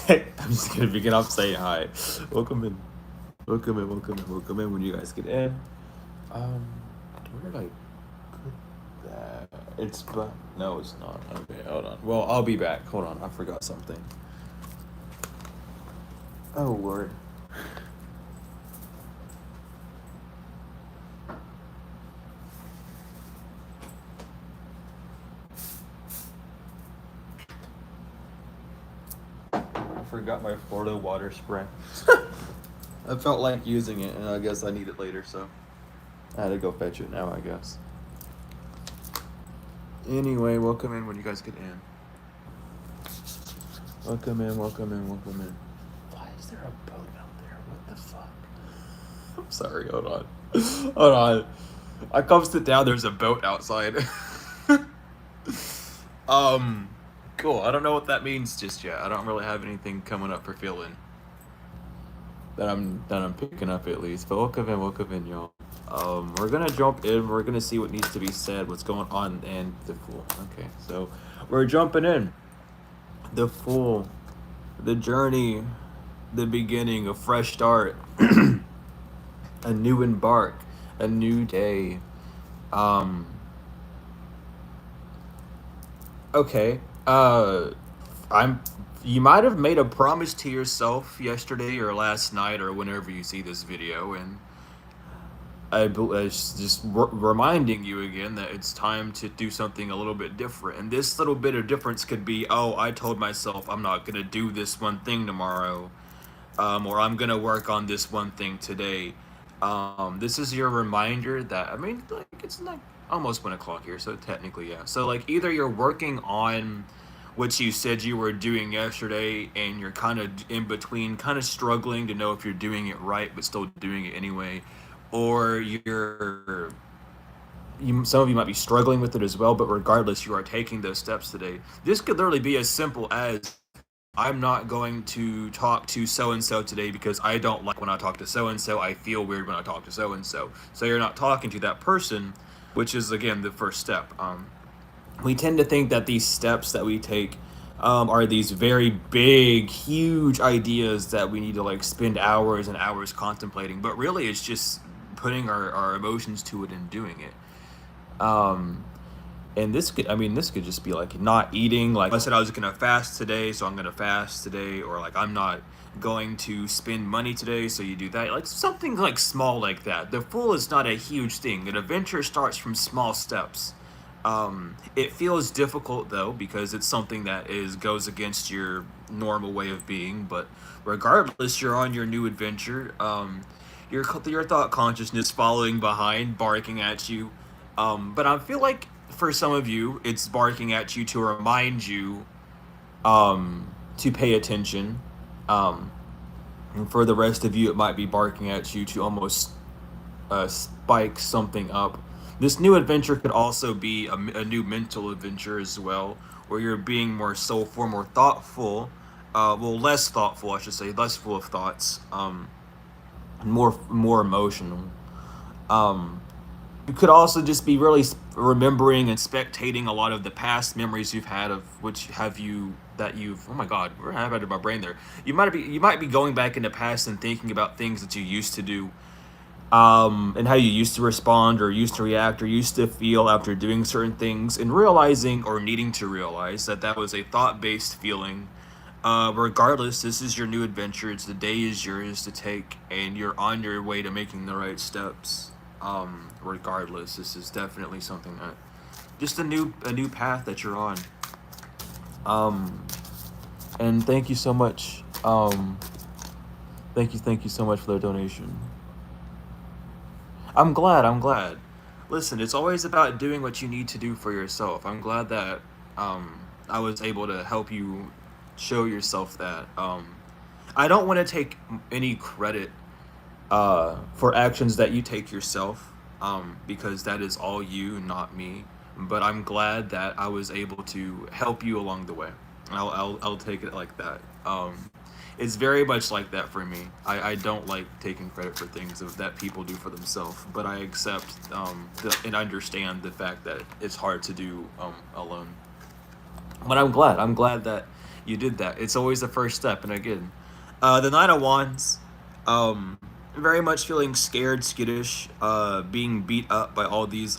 I'm just gonna begin off saying hi. Welcome in. Welcome in, welcome in, welcome in when you guys get in. Um, where did I put that? It's but no, it's not. Okay, hold on. Well, I'll be back. Hold on, I forgot something. Oh Lord. I forgot my Florida water spray. I felt like using it, and I guess I need it later, so I had to go fetch it now, I guess. Anyway, welcome in when you guys get in. Welcome in, welcome in, welcome in. Why is there a boat out there? What the fuck? I'm sorry, hold on. Hold on. I come sit down, there's a boat outside. um, cool. I don't know what that means just yet. I don't really have anything coming up for feeling that I'm picking up at least. But welcome in, y'all. We're gonna jump in. We're gonna see what needs to be said, what's going on, and the Fool. Okay, so we're jumping in. The Fool, the journey, the beginning, a fresh start, a new embark, a new day. Um, okay. I'm. You might have made a promise to yourself yesterday or last night or whenever you see this video, and it's just reminding you again that it's time to do something a little bit different. And this little bit of difference could be, oh, I told myself I'm not gonna do this one thing tomorrow, or I'm gonna work on this one thing today. This is your reminder that, I mean, like, it's like almost 1 o'clock here, so technically, yeah. So like either you're working on what you said you were doing yesterday, and you're kind of in between, kind of struggling to know if you're doing it right, but still doing it anyway, or some of you might be struggling with it as well, but regardless, you are taking those steps today. This could literally be as simple as, I'm not going to talk to so and so today because I don't like when I talk to so and so. I feel weird when I talk to so and so. So you're not talking to that person, which is again the first step. We tend to think that these steps that we take are these very big, huge ideas that we need to like spend hours and hours contemplating, but really it's just putting our emotions to it and doing it. Um, and this could just be like not eating. Like I said, I was gonna fast today, so I'm gonna fast today, or like I'm not going to spend money today, so you do that. Like something like small like that. The Fool is not a huge thing. An adventure starts from small steps. It feels difficult though because it's something that is goes against your normal way of being. But regardless, you're on your new adventure. Your thought consciousness following behind, barking at you. But I feel like for some of you, it's barking at you to remind you to pay attention. Um, and for the rest of you, it might be barking at you to almost spike something up. This new adventure could also be a new mental adventure as well, where you're being more soulful, more thoughtful. Well, less thoughtful, I should say, less full of thoughts. More emotional. Um, you could also just be really remembering and spectating a lot of the past memories you've had of which have you that you've, oh my god, we're having my brain there. You might be going back in the past and thinking about things that you used to do, and how you used to respond or used to react or used to feel after doing certain things, and realizing or needing to realize that that was a thought-based feeling. Regardless, this is your new adventure. It's the day is yours to take, and you're on your way to making the right steps. Regardless, this is definitely something that just a new path that you're on. Um, and thank you so much. Thank you so much for the donation. I'm glad. I'm glad. Listen, it's always about doing what you need to do for yourself. I'm glad that I was able to help you show yourself that. I don't want to take any credit for actions that you take yourself, because that is all you, not me. But I'm glad that I was able to help you along the way. I'll take it like that. It's very much like that for me. I don't like taking credit for things that people do for themselves, but I accept and understand the fact that it's hard to do alone. But I'm glad. I'm glad that You did that. It's always the first step. And again, the Nine of Wands, very much feeling scared, skittish, being beat up by all these,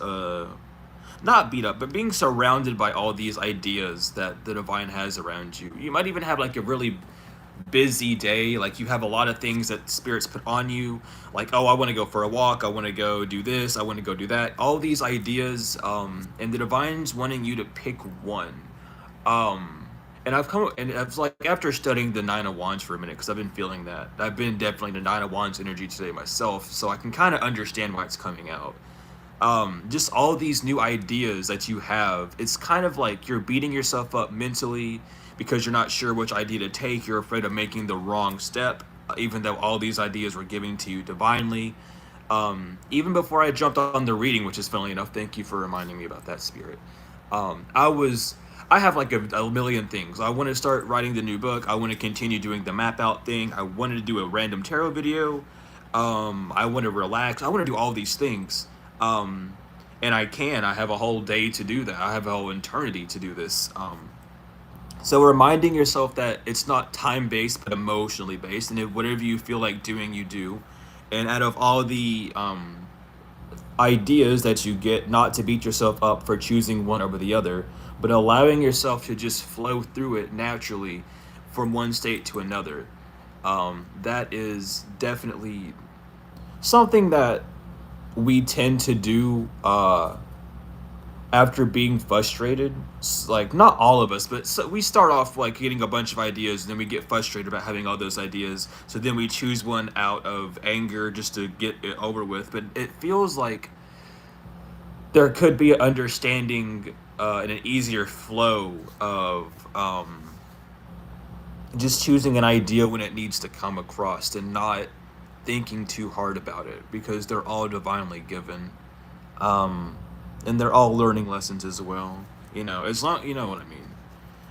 not beat up, but being surrounded by all these ideas that the divine has around you. You might even have like a really busy day, like you have a lot of things that spirits put on you, like, oh, I want to go for a walk, I want to go do this, I want to go do that, all these ideas, and the divine's wanting you to pick one. And it's like after studying the Nine of Wands for a minute, because I've been feeling that, I've been definitely the Nine of Wands energy today myself, so I can kind of understand why it's coming out. Just all these new ideas that you have, it's kind of like you're beating yourself up mentally because you're not sure which idea to take. You're afraid of making the wrong step, even though all these ideas were given to you divinely. Even before I jumped on the reading, which is funny enough, thank you for reminding me about that, Spirit. I have like a million things. I want to start writing the new book. I want to continue doing the map out thing. I wanted to do a random tarot video. I want to relax. I want to do all these things. And I have a whole day to do that. I have a whole eternity to do this. So reminding yourself that it's not time-based, but emotionally based. And if whatever you feel like doing, you do. And out of all the ideas that you get, not to beat yourself up for choosing one over the other, but allowing yourself to just flow through it naturally from one state to another. That is definitely something that we tend to do after being frustrated. Like, not all of us, but we start off like getting a bunch of ideas, and then we get frustrated about having all those ideas, so then we choose one out of anger just to get it over with. But it feels like there could be an understanding and an easier flow of just choosing an idea when it needs to come across, and not thinking too hard about it, because they're all divinely given, and they're all learning lessons as well. As long, you know what I mean.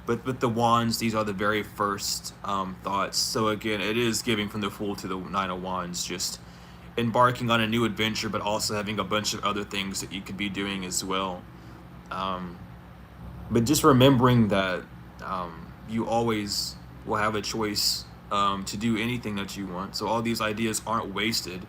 But with the wands, these are the very first thoughts. So again, it is giving from the Fool to the Nine of Wands, just embarking on a new adventure, but also having a bunch of other things that you could be doing as well. But just remembering that you always will have a choice to do anything that you want. So all these ideas aren't wasted,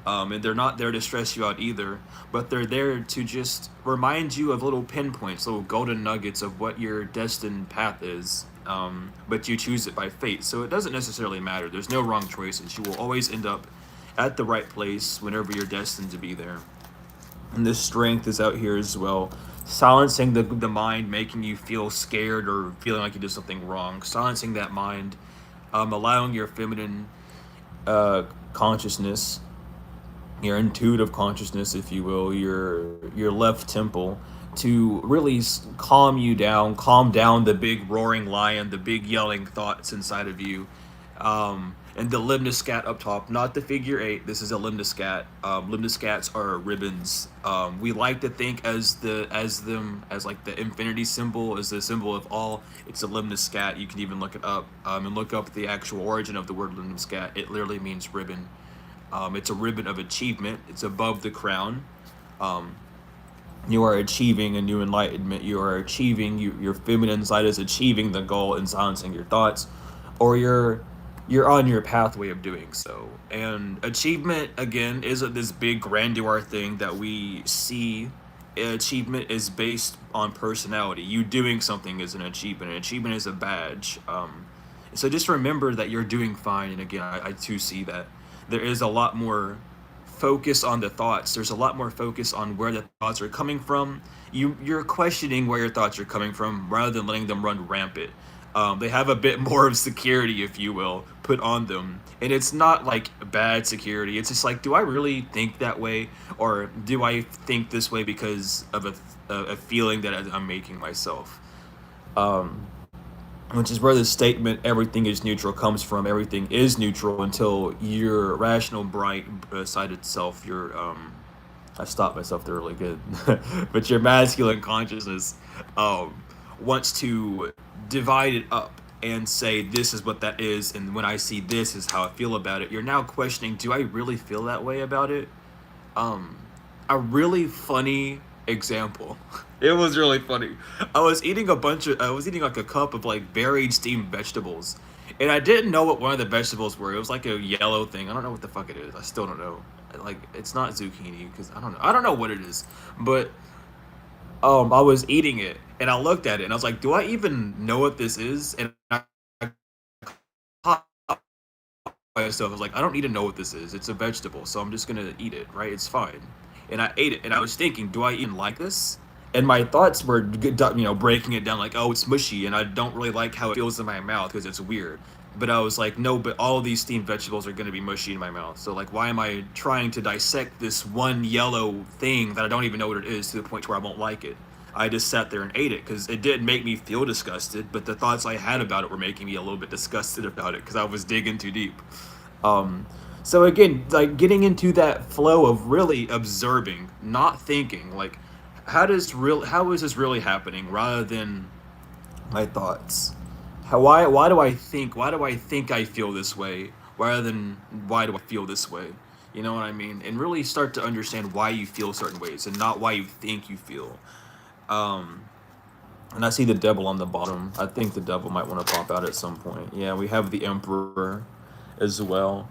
and they're not there to stress you out either, but they're there to just remind you of little pinpoints, little golden nuggets of what your destined path is. But you choose it by fate, so it doesn't necessarily matter. There's no wrong choices. You will always end up at the right place whenever you're destined to be there. And this strength is out here as well, silencing the mind, making you feel scared or feeling like you did something wrong. Silencing that mind, allowing your feminine consciousness, your intuitive consciousness, if you will, your left temple, to really calm you down, calm down the big roaring lion, the big yelling thoughts inside of you. And the lemniscat up top, not the figure 8. This is a lemniscat. Lemniscats are ribbons. We like to think as like the infinity symbol is the symbol of all. It's a lemniscat. You can even look it up and look up the actual origin of the word lemniscat. It literally means ribbon. It's a ribbon of achievement. It's above the crown. You are achieving a new enlightenment. You are achieving, your feminine side is achieving the goal and silencing your thoughts, or you're on your pathway of doing so. And achievement, again, isn't this big grandeur thing that we see. Achievement is based on personality. You doing something is an achievement. An achievement is a badge. So just remember that you're doing fine. And again, I too see that there is a lot more focus on the thoughts. There's a lot more focus on where the thoughts are coming from. You're questioning where your thoughts are coming from rather than letting them run rampant. They have a bit more of security, if you will, put on them. And it's not like bad security. It's just like, do I really think that way? Or do I think this way because of a feeling that I'm making myself? Which is where the statement, everything is neutral, comes from. Everything is neutral until your rational, bright side itself, I stopped myself there really good. But your masculine consciousness wants to divide it up and say, this is what that is, and when I see this is how I feel about it. You're now questioning, do I really feel that way about it? A really funny example. It was really funny. I was eating like a cup of like buried steamed vegetables. And I didn't know what one of the vegetables were. It was like a yellow thing. I don't know what the fuck it is. I still don't know. Like it's not zucchini because I don't know. I don't know what it is. But I was eating it and I looked at it and I was like, do I even know what this is? And I caught myself. I was like, I don't need to know what this is. It's a vegetable, so I'm just gonna eat it, right? It's fine. And I ate it, and I was thinking, do I even like this? And my thoughts were, breaking it down like, oh, it's mushy, and I don't really like how it feels in my mouth because it's weird. But I was like, no, but all these steamed vegetables are gonna be mushy in my mouth. So like, why am I trying to dissect this one yellow thing that I don't even know what it is to the point where I won't like it? I just sat there and ate it because it did make me feel disgusted, but the thoughts I had about it were making me a little bit disgusted about it because I was digging too deep. Um, so again, like getting into that flow of really observing, not thinking, like how is this really happening, rather than my thoughts. Why do I think I feel this way, rather than why do I feel this way? You know what I mean? And really start to understand why you feel certain ways and not why you think you feel. Um, and I see the devil on the bottom. I think the devil might want to pop out at some point. Yeah, we have the emperor as well.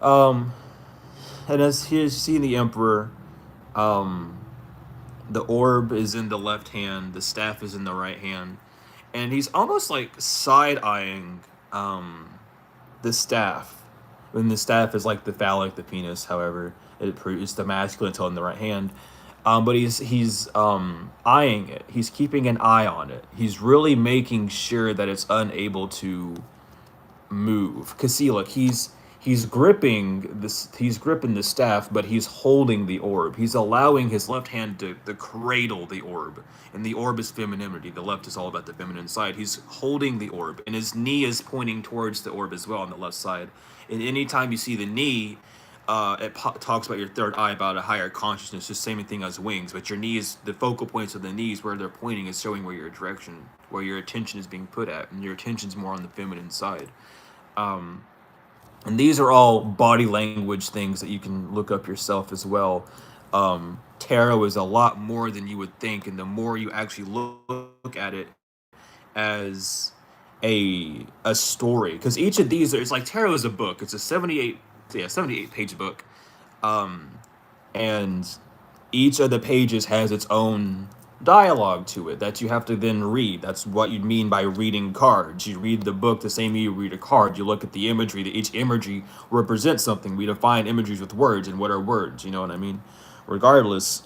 Um, and as he's seeing the emperor, um, the orb is in the left hand, the staff is in the right hand, and he's almost like side eyeing the staff. And the staff is like the phallic, the penis. However, it's the masculine tail in the right hand. But he's eyeing it. He's keeping an eye on it. He's really making sure that it's unable to move. Cause see, look, he's gripping the staff, but he's holding the orb. He's allowing his left hand to cradle the orb. And the orb is femininity. The left is all about the feminine side. He's holding the orb, and his knee is pointing towards the orb as well on the left side. And anytime you see the knee, talks about your third eye, about a higher consciousness, the same thing as wings. But your knee is the focal points of the knees where they're pointing is showing where your direction, where your attention is being put at, and your attention's more on the feminine side. Um, and these are all body language things that you can look up yourself as well. Tarot is a lot more than you would think, and the more you actually look at it as a story, because each of these it's like tarot is a book. It's a 78 page book, um, and each of the pages has its own dialogue to it that you have to then read. That's what you mean by reading cards. You read the book the same way you read a card. You look at the imagery. That each imagery represents something. We define imageries with words, and what are words? You know what I mean? Regardless,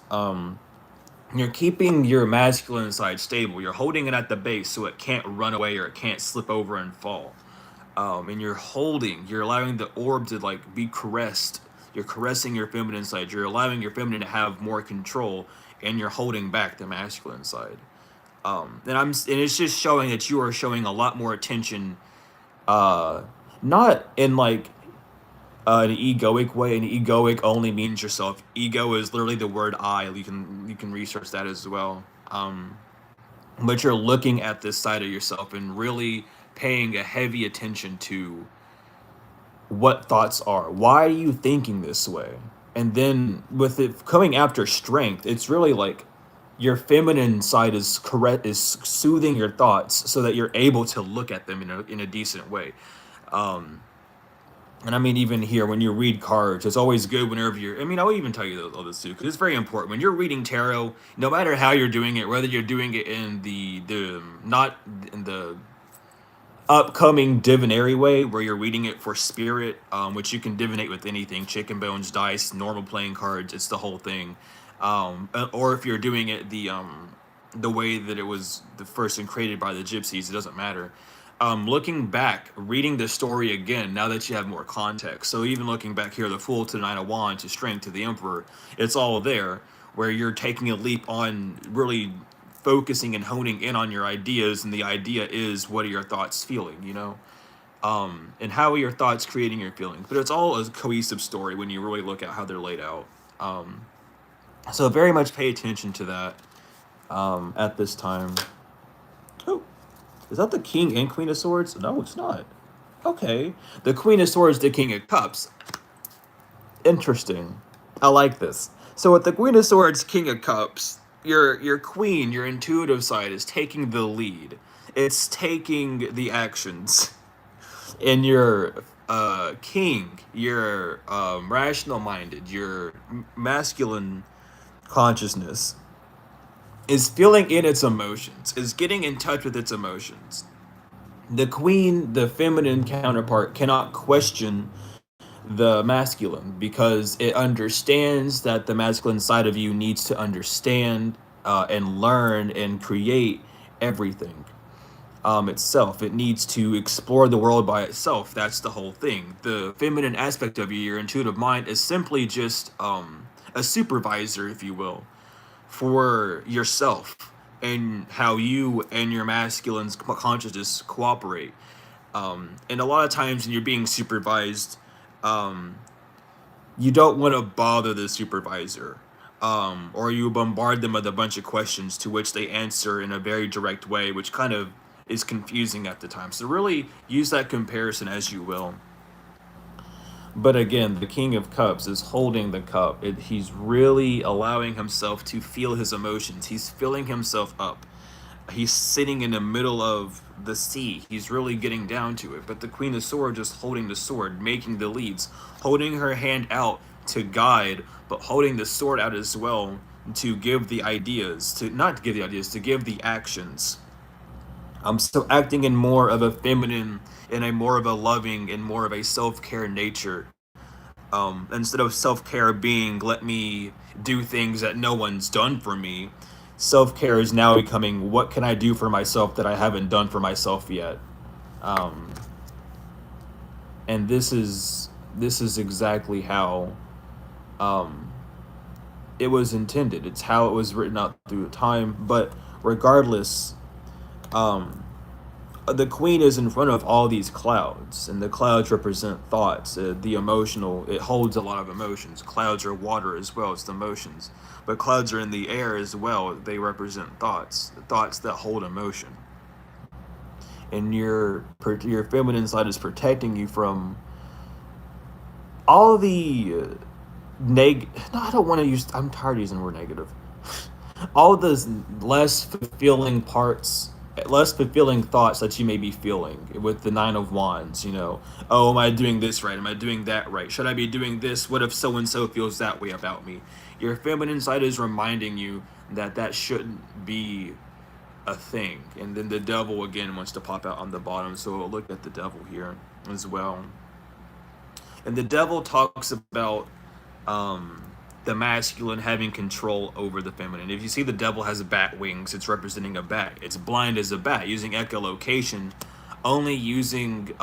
you're keeping your masculine side stable. You're holding it at the base so it can't run away or it can't slip over and fall. And you're allowing the orb to like be caressed. You're caressing your feminine side. You're allowing your feminine to have more control, and you're holding back the masculine side. And it's just showing that you are showing a lot more attention, uh, not in like an egoic way. An egoic only means yourself. Ego is literally the word I. You can research that as well. But you're looking at this side of yourself and really paying a heavy attention to what thoughts are. Why are you thinking this way? And then with it coming after strength, it's really like your feminine side is correct, is soothing your thoughts so that you're able to look at them in a decent way. Um, and I mean, even here, when you read cards, it's always good whenever you're. I mean, I'll even tell you all this too, because it's very important. When you're reading tarot, no matter how you're doing it, whether you're doing it in the not in the upcoming divinary way, where you're reading it for spirit, which you can divinate with anything, chicken bones, dice, normal playing cards, it's the whole thing. Or if you're doing it the way that it was the first and created by the gypsies, it doesn't matter. Looking back, reading the story again, now that you have more context. So even looking back here, the Fool to the Nine of Wands to Strength to the Emperor, it's all there, where you're taking a leap on really focusing and honing in on your ideas, and the idea is, what are your thoughts feeling, and how are your thoughts creating your feelings? But it's all a cohesive story when you really look at how they're laid out. So very much pay attention to that at this time. Oh, is that the King and Queen of Swords? No, it's not. Okay, the Queen of Swords, the King of Cups. Interesting. I like this. So with the Queen of Swords, King of Cups, your queen, your intuitive side is taking the lead. It's taking the actions. And your king, your rational minded, your masculine consciousness is feeling in its emotions, is getting in touch with its emotions. The queen, the feminine counterpart, cannot question the masculine because it understands that the masculine side of you needs to understand and learn and create everything itself. It needs to explore the world by itself. That's the whole thing. The feminine aspect of you, your intuitive mind, is simply just a supervisor, if you will, for yourself and how you and your masculine consciousness cooperate. And a lot of times when you're being supervised, um, you don't want to bother the supervisor. Or you bombard them with a bunch of questions to which they answer in a very direct way, which kind of is confusing at the time. So really use that comparison as you will. But again, the King of Cups is holding the cup. He's really allowing himself to feel his emotions. He's filling himself up. He's sitting in the middle of the sea. He's really getting down to it. But the Queen of Swords just holding the sword, making the leads, holding her hand out to guide, but holding the sword out as well to give the ideas, to not give the ideas, to give the actions. So acting in more of a feminine, in a more of a loving, and more of a self-care nature, instead of self-care being let me do things that no one's done for me, self-care is now becoming what can I do for myself that I haven't done for myself yet. um, and this is exactly how um, it was intended. It's how it was written out through time. But regardless, um, the queen is in front of all these clouds, and the clouds represent thoughts. The emotional, it holds a lot of emotions. Clouds are water as well, it's the emotions. But clouds are in the air as well. They represent thoughts, the thoughts that hold emotion. And your feminine side is protecting you from all the no, I don't want to use. I'm tired of using the word negative. All those less fulfilling parts, less fulfilling thoughts that you may be feeling with the Nine of Wands. Oh, am I doing this right? Am I doing that right? Should I be doing this? What if so and so feels that way about me? Your feminine side is reminding you that that shouldn't be a thing. And then the devil again wants to pop out on the bottom. So we'll look at the devil here as well. And the devil talks about um, the masculine having control over the feminine. If you see the devil has bat wings, it's representing a bat. It's blind as a bat, using echolocation, only using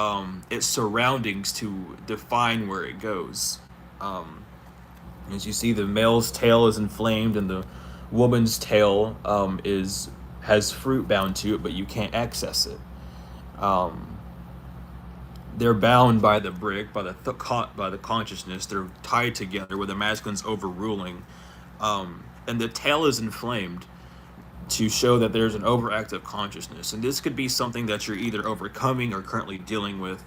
its surroundings to define where it goes. Um, as you see, the male's tail is inflamed, and the woman's tail is has fruit bound to it, but you can't access it. Um, they're bound by the brick, by the consciousness. They're tied together where the masculine's overruling, and the tail is inflamed to show that there's an overactive consciousness. And this could be something that you're either overcoming or currently dealing with.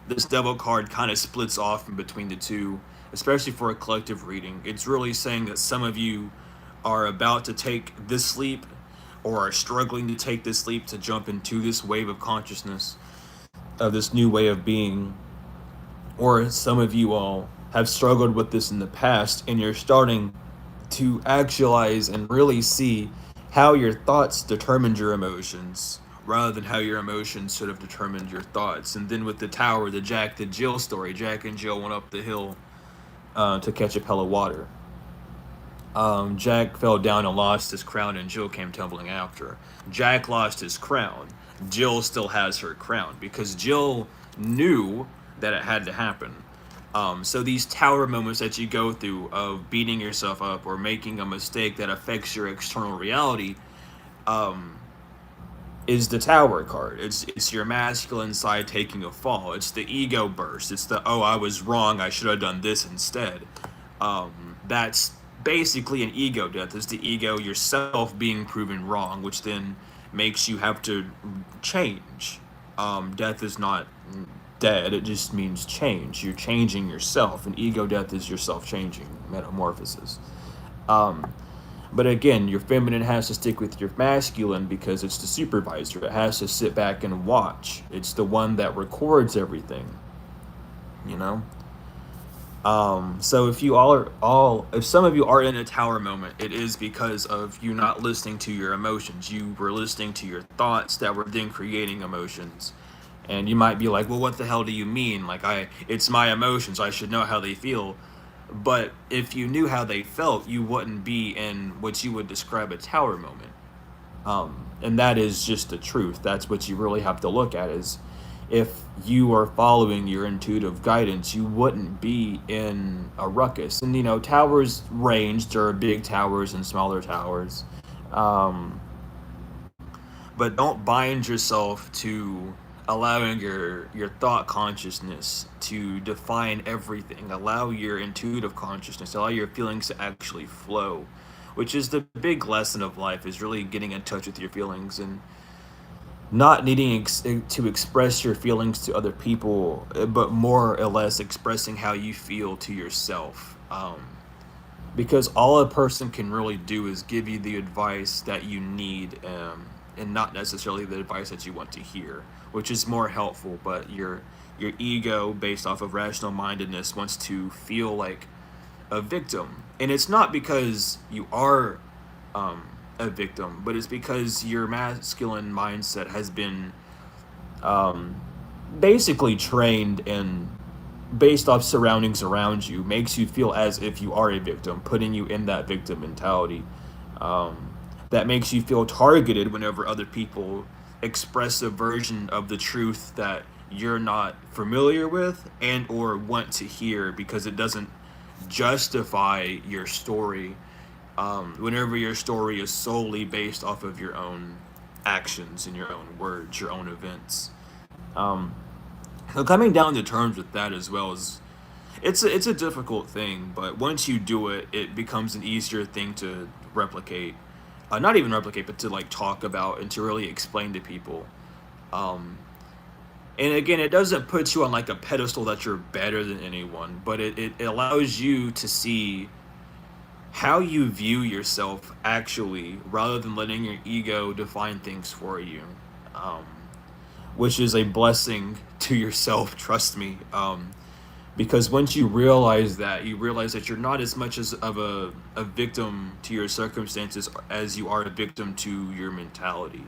This devil card kind of splits off in between the two, especially for a collective reading. It's really saying that some of you are about to take this leap or are struggling to take this leap to jump into this wave of consciousness, of this new way of being. Or some of you all have struggled with this in the past, and you're starting to actualize and really see how your thoughts determined your emotions rather than how your emotions should have determined your thoughts. And then with the tower, the Jack, the Jill story, Jack and Jill went up the hill to catch a pail of water. Jack fell down and lost his crown, and Jill came tumbling after. Jack lost his crown. Jill still has her crown because Jill knew that it had to happen. So these tower moments that you go through of beating yourself up or making a mistake that affects your external reality is the tower card. It's your masculine side taking a fall. It's the ego burst. It's the, oh, I was wrong, I should have done this instead. That's basically an ego death. It's the ego yourself being proven wrong, which then makes you have to change. Death is not dead. It just means change. You're changing yourself, and ego death is your self-changing metamorphosis. Um, but again, your feminine has to stick with your masculine because it's the supervisor. It has to sit back and watch. It's the one that records everything, you know? So if you if some of you are in a tower moment, it is because of you not listening to your emotions. You were listening to your thoughts that were then creating emotions. And you might be like, well, what the hell do you mean? Like, it's my emotions. I should know how they feel. But if you knew how they felt, you wouldn't be in what you would describe a tower moment. And that is just the truth. That's what you really have to look at is if you are following your intuitive guidance, you wouldn't be in a ruckus. And, towers range. There are big towers and smaller towers. Um, but don't bind yourself to allowing your thought consciousness to define everything. Allow your intuitive consciousness, allow your feelings to actually flow, which is the big lesson of life, is really getting in touch with your feelings and not needing to express your feelings to other people, but more or less expressing how you feel to yourself. Because all a person can really do is give you the advice that you need, and not necessarily the advice that you want to hear, which is more helpful. But your ego, based off of rational mindedness, wants to feel like a victim, and it's not because you are a victim, but it's because your masculine mindset has been um, basically trained and based off surroundings around you makes you feel as if you are a victim, putting you in that victim mentality. Um, that makes you feel targeted whenever other people express a version of the truth that you're not familiar with and or want to hear because it doesn't justify your story. Whenever your story is solely based off of your own actions and your own words, your own events. Um, so coming down to terms with that as well is it's a difficult thing, but once you do it, it becomes an easier thing to replicate. Not even replicate, but to like talk about and to really explain to people. Um, and again, it doesn't put you on like a pedestal that you're better than anyone, but it allows you to see how you view yourself actually, rather than letting your ego define things for you, um, which is a blessing to yourself. Trust me, because once you realize that, you realize that you're not as much as of a victim to your circumstances as you are a victim to your mentality.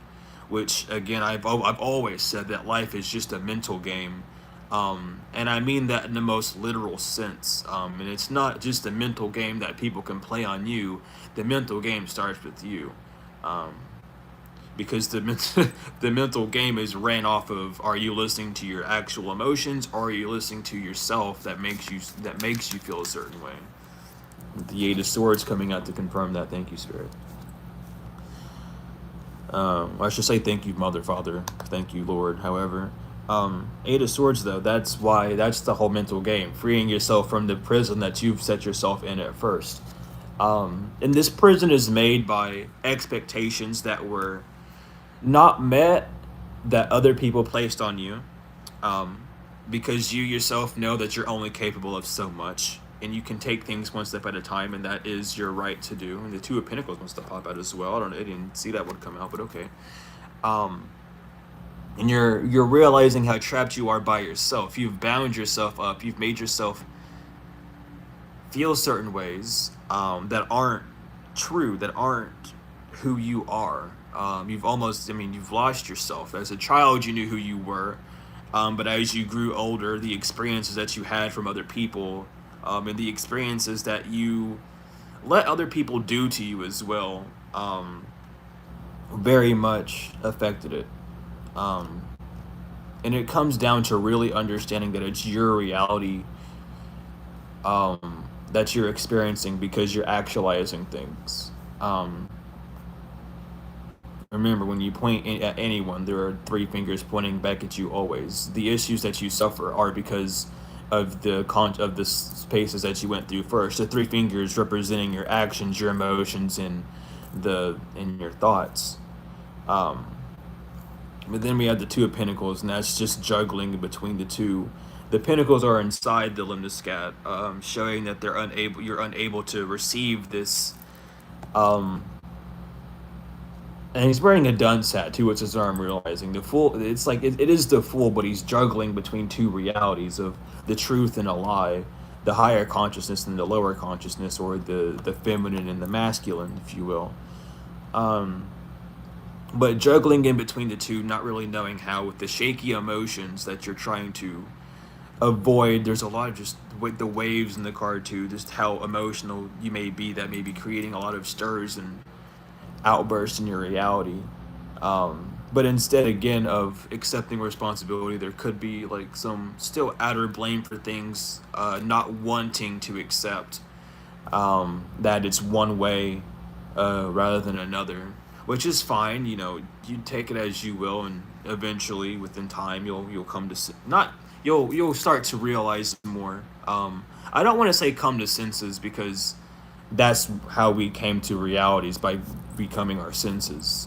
Which again, I've always said that life is just a mental game. And I mean that in the most literal sense. And it's not just a mental game that people can play on you. The mental game starts with you, um, because the mental game is ran off of: are you listening to your actual emotions, or are you listening to yourself that makes you feel a certain way? The Eight of Swords coming out to confirm that. Thank you, Spirit. I should say thank you, Mother, Father. Thank you, Lord. However, Eight of Swords, though, that's the whole mental game. Freeing yourself from the prison that you've set yourself in at first. And this prison is made by expectations that were not met, that other people placed on you. Because you yourself know that you're only capable of so much. And you can take things one step at a time, and that is your right to do. And the Two of Pentacles wants to pop out as well. I didn't see that one come out, but okay. And you're realizing how trapped you are by yourself. You've bound yourself up. You've made yourself feel certain ways that aren't true, that aren't who you are. You've lost yourself. As a child, you knew who you were. But as you grew older, the experiences that you had from other people, and the experiences that you let other people do to you as well, very much affected it. Um, and it comes down to really understanding that it's your reality, that you're experiencing because you're actualizing things. Remember, when you point at anyone, there are three fingers pointing back at you always. The issues that you suffer are because of the spaces that you went through first. The three fingers representing your actions, your emotions, and your thoughts. Um, But then we have the Two of Pentacles, and that's just juggling between the two. The Pentacles are inside the lemniscat, showing that you're unable to receive this. Um, and he's wearing a dunce hat too. It's his arm. Realizing the fool, it's like it is the fool, but he's juggling between two realities of the truth and a lie, the higher consciousness and the lower consciousness, or the feminine and the masculine, if you will. Um, but juggling in between the two, not really knowing how, with the shaky emotions that you're trying to avoid. There's a lot of just with the waves in the card too, just how emotional you may be, that may be creating a lot of stirs and outbursts in your reality. But instead, again, of accepting responsibility, there could be like some still outer blame for things, not wanting to accept that it's one way rather than another, which is fine. You know, you take it as you will, and eventually, within time, you'll come to not you'll start to realize more. I don't want to say come to senses, because that's how we came to realities, by becoming our senses.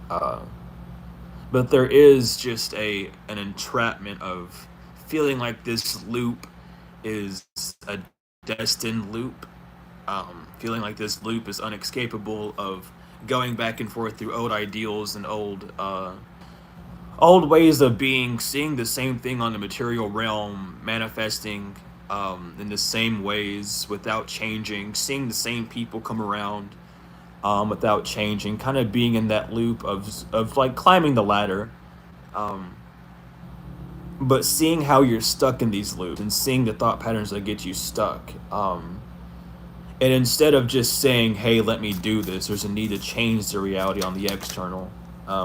Uh, but there is just an entrapment of feeling like this loop is a destined loop, feeling like this loop is unescapable, of going back and forth through old ideals and old ways of being, seeing the same thing on the material realm, manifesting in the same ways without changing, seeing the same people come around without changing, kind of being in that loop of like climbing the ladder, um, but seeing how you're stuck in these loops and seeing the thought patterns that get you stuck. And instead of just saying, hey, let me do this, there's a need to change the reality on the external,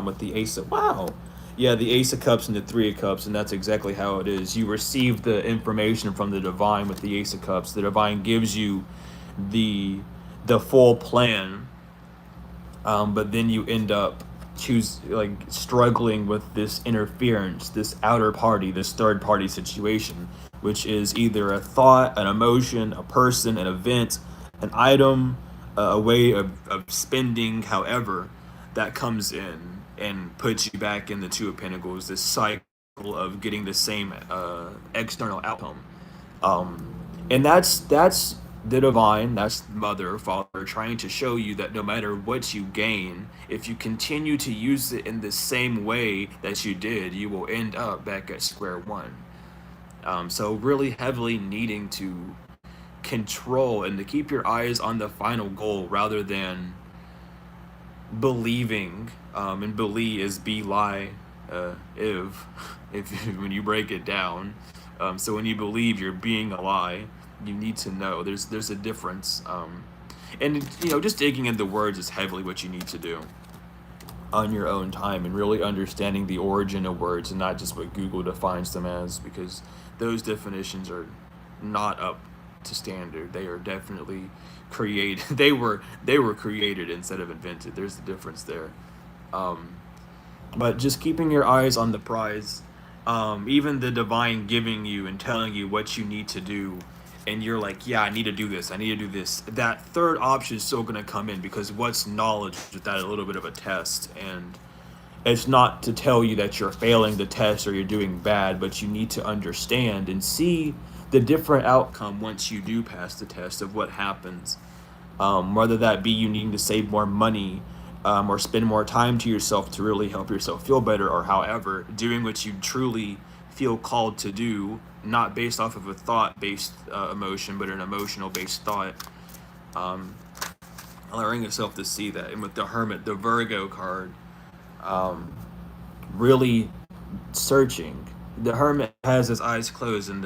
with the Ace of, wow. Yeah, the Ace of Cups and the Three of Cups, and that's exactly how it is. You receive the information from the Divine with the Ace of Cups. The Divine gives you the full plan, but then you end up struggling with this interference, this outer party, this third party situation, which is either a thought, an emotion, a person, an event, an item, a way of spending, however, that comes in and puts you back in the Two of Pentacles, this cycle of getting the same external outcome. And that's the Divine, that's Mother, Father, trying to show you that no matter what you gain, if you continue to use it in the same way that you did, you will end up back at square one. So really heavily needing to control and to keep your eyes on the final goal, rather than believing, and believe is be lie, if when you break it down. So when you believe you're being a lie, you need to know there's a difference. And just digging into words is heavily what you need to do on your own time, and really understanding the origin of words and not just what Google defines them as, because those definitions are not up to standard. They are definitely created. They were created instead of invented. There's the difference there. But just keeping your eyes on the prize, even the Divine giving you and telling you what you need to do, and you're like, yeah, I need to do this, I need to do this, that third option is still going to come in, because what's knowledge without a little bit of a test? And it's not to tell you that you're failing the test or you're doing bad, but you need to understand and see the different outcome once you do pass the test of what happens. Whether that be you needing to save more money, or spend more time to yourself to really help yourself feel better, or however, doing what you truly feel called to do, not based off of a thought-based emotion, but an emotional-based thought. Allowing yourself to see that. And with the Hermit, the Virgo card, really searching. The Hermit has his eyes closed, and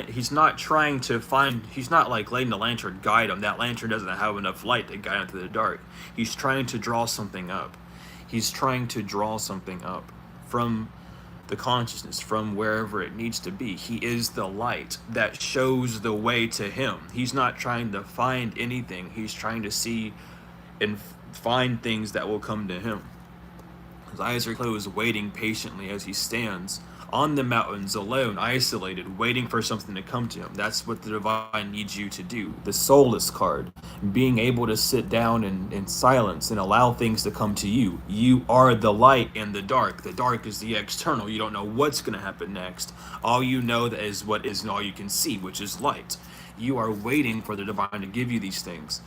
he's not trying to find, he's not like letting the lantern guide him. That lantern doesn't have enough light to guide him through the dark. He's trying to draw something up. He's trying to draw something up from the consciousness, from wherever it needs to be. He is the light that shows the way to him. He's not trying to find anything. He's trying to see and find things that will come to him. His eyes are closed, waiting patiently as he stands on the mountains, alone, isolated, waiting for something to come to him. That's what the divine needs you to do. The soulless card, being able to sit down in silence and allow things to come to you. You are the light and the dark. The dark is the external. You don't know what's going to happen next. All you know that is what is and all you can see, which is light. You are waiting for the divine to give you these things.